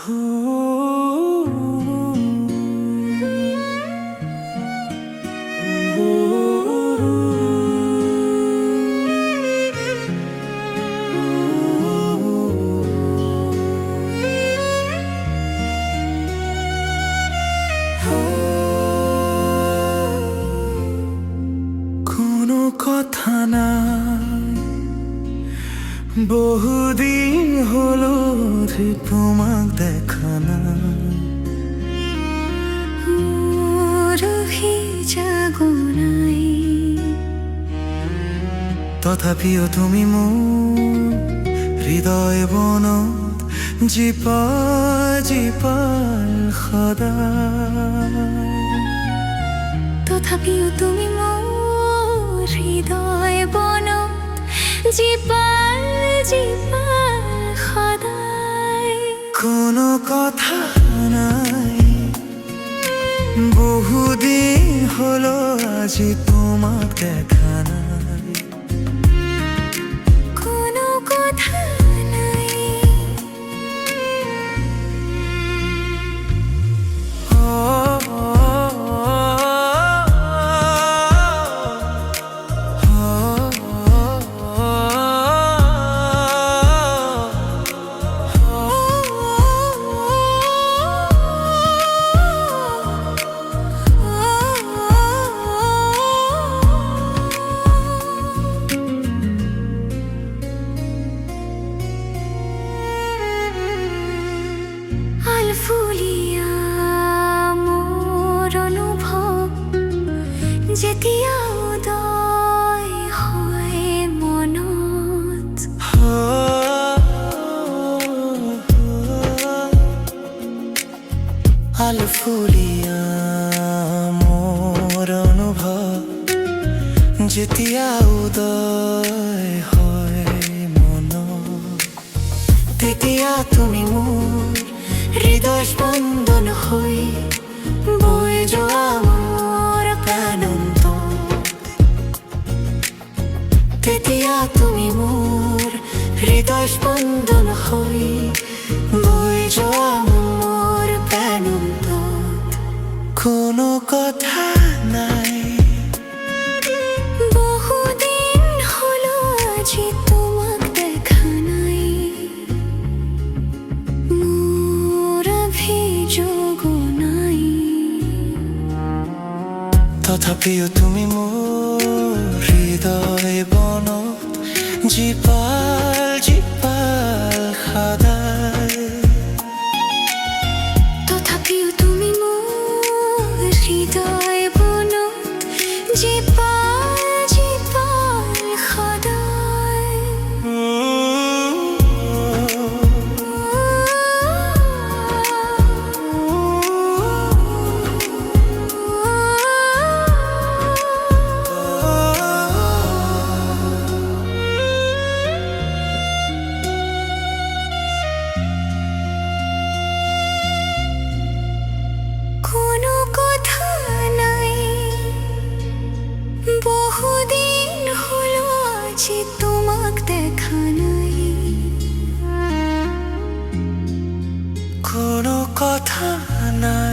কোনো কথা না, বহুদিন হলো যে তোমাক দেখা না। তথাপিও তুমি মোৰ হৃদয় বনত জীপাল জীপাল সদায়। তথাপিও তুমি মোৰ হৃদয় বনত জীপাল জীপাল সদায়। কোনো কথা নাই, বহুদিন হলো আজি তোমাক দেখা নাই। কোনো কথা নাই, আলফুলিয়া মোৰ অনুভৱ যেতিয়া উদয় হয় মনত। আলফুলিয়া মোৰ অনুভৱ যেতিয়া উদয় হয় মনত। তেতিয়া তুমি মোৰ হৃদয় স্পন্দন হৈ বৈ যোৱা মোৰ প্ৰাণন্ত। তেতিয়া তুমি মোৰ হৃদয় স্পন্দন হৈ বৈ যোৱা মোৰ প্ৰাণন্ত। কোনো কথা নাই, বহুদিন হলো আজি তোমাক দেখা নাই। মোৰ অভিযোগ নাই, তথাপিও তুমি মোৰ হৃদয় বনত জীপাল জীপাল সদায়। তথাপিও তুমি মোৰ হৃদয় বনত জীপাল জীপাল সদায়। কোনো কথা নাই, বহুদিন হলো আজি তোমাক দেখা নাই। কোনো কথা নাই।